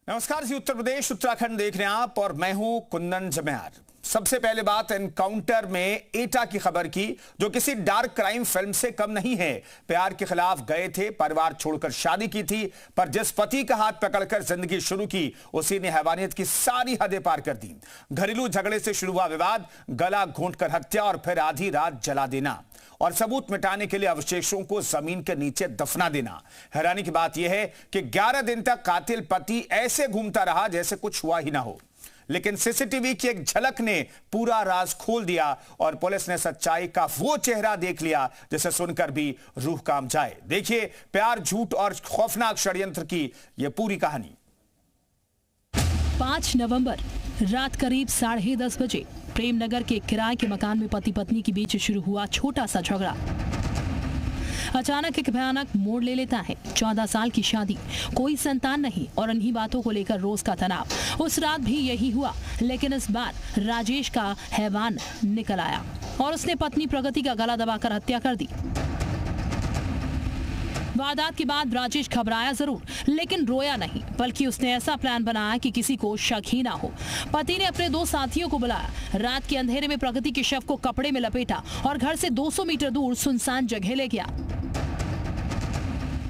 नमस्कार जी, उत्तर प्रदेश उत्तराखंड देख रहे हैं आप और मैं हूं कुंदन जम्यार। सबसे पहले बात एनकाउंटर में एटा की खबर की, जो किसी डार्क क्राइम फिल्म से कम नहीं है। प्यार के खिलाफ गए थे, परिवार छोड़कर शादी की थी, पर जिस पति का हाथ पकड़कर जिंदगी शुरू की उसी ने हैवानियत की सारी हदें पार कर दी। घरेलू झगड़े से शुरू हुआ विवाद, गला घोंटकर हत्या और फिर आधी रात जला देना और सबूत मिटाने के लिए अवशेषों को जमीन के नीचे दफना देना। हैरानी की बात यह है कि 11 दिन तक कातिल पति ऐसे घूमता रहा जैसे कुछ हुआ ही ना हो, लेकिन सीसीटीवी की एक झलक ने पूरा राज खोल दिया और पुलिस ने सच्चाई का वो चेहरा देख लिया जिसे सुनकर भी रूह कांप जाए। देखिए प्यार, झूठ और खौफनाक षड्यंत्र की यह पूरी कहानी। 5 नवंबर रात करीब 10:30 बजे प्रेमनगर के किराए के मकान में पति पत्नी के बीच शुरू हुआ छोटा सा झगड़ा अचानक एक भयानक मोड़ ले लेता है। 14 साल की शादी, कोई संतान नहीं और इन्हीं बातों को लेकर रोज का तनाव। उस रात भी यही हुआ, लेकिन इस बार राजेश का हैवान निकल आया और उसने पत्नी प्रगति का गला दबाकर हत्या कर दी। वारदात के बाद राजेश घबराया जरूर, लेकिन रोया नहीं, बल्कि उसने ऐसा प्लान बनाया कि किसी को शक ही ना हो। पति ने अपने 2 साथियों को बुलाया, रात के अंधेरे में प्रगति के शव को कपड़े में लपेटा और घर से 200 मीटर दूर सुनसान जगह ले गया।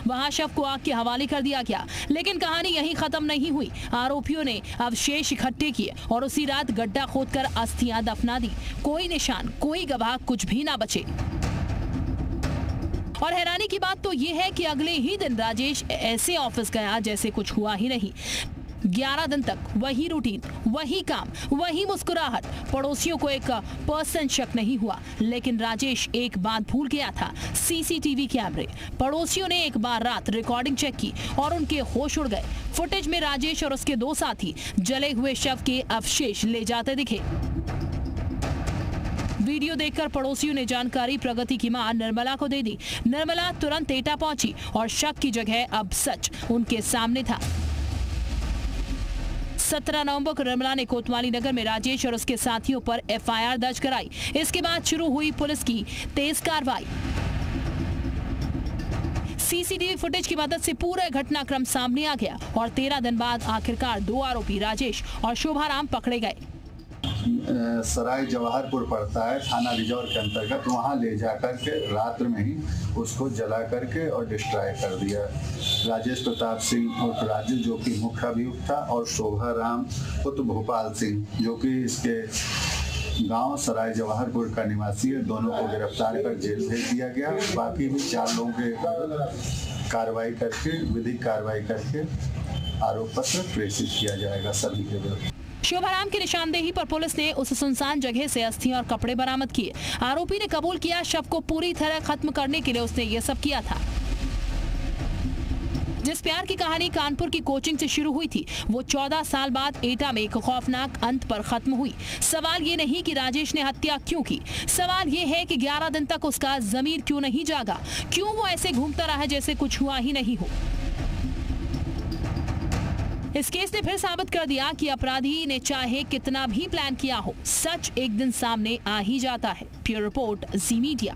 वहां शव को आग के हवाले कर दिया गया, लेकिन कहानी यहीं खत्म नहीं हुई। आरोपियों ने अवशेष इकट्ठे किए और उसी रात गड्ढा खोदकर अस्थियां दफना दी। कोई निशान, कोई गवाह, कुछ भी ना बचे। और हैरानी की बात तो यह है कि अगले ही दिन राजेश ऐसे ऑफिस गया जैसे कुछ हुआ ही नहीं। 11 दिन तक वही रूटीन, वही काम, वही मुस्कुराहट। पड़ोसियों को 1% शक नहीं हुआ, लेकिन राजेश एक बात भूल गया था, सीसीटीवी कैमरे। पड़ोसियों ने एक बार रात रिकॉर्डिंग चेक की और उनके होश उड़ गए। फुटेज में राजेश और उसके 2 साथी जले हुए शव के अवशेष ले जाते दिखे। वीडियो देखकर पड़ोसियों ने जानकारी प्रगति की मां निर्मला को दे दी। निर्मला तुरंत एटा पहुंची और शक की जगह अब सच उनके सामने था। 17 नवंबर को निर्मला ने कोतवाली नगर में राजेश और उसके साथियों पर एफआईआर दर्ज कराई। इसके बाद शुरू हुई पुलिस की तेज कार्रवाई। सीसीटीवी फुटेज की मदद से पूरा घटनाक्रम सामने आ गया और 13 दिन बाद आखिरकार 2 आरोपी राजेश और शोभाराम पकड़े गए। सराय जवाहरपुर पड़ता है, थाना रिजौर के अंतर्गत। वहाँ ले जाकर के रात्र में ही उसको जला करके और डिस्ट्रॉय कर दिया। राजेश प्रताप सिंह और राजू जो कि मुख्य अभियुक्त था, और शोभाराम पुत्र भोपाल सिंह जो कि इसके गांव सराय जवाहरपुर का निवासी है। दोनों को गिरफ्तार कर जेल भेज दिया गया। बाकी भी 4 लोगों के कार्रवाई करके, विधिक कार्रवाई करके आरोप पत्र प्रेषित किया जाएगा सभी के विरुद्ध। शोभाराम की निशानदेही पर पुलिस ने उस सुनसान जगह से अस्थियां और कपड़े बरामद किए। आरोपी ने कबूल किया शव को पूरी तरह खत्म करने के लिए उसने ये सब किया था। जिस प्यार की कहानी कानपुर की कोचिंग से शुरू हुई थी, वो 14 साल बाद एटा में एक खौफनाक अंत पर खत्म हुई। सवाल ये नहीं कि राजेश ने हत्या क्यों की, सवाल ये है कि 11 दिन तक उसका ज़मीर क्यों नहीं जागा, क्यों वो ऐसे घूमता रहा जैसे कुछ हुआ ही नहीं हो। इस केस ने फिर साबित कर दिया कि अपराधी ने चाहे कितना भी प्लान किया हो, सच एक दिन सामने आ ही जाता है। ब्यूरो रिपोर्ट, जी मीडिया।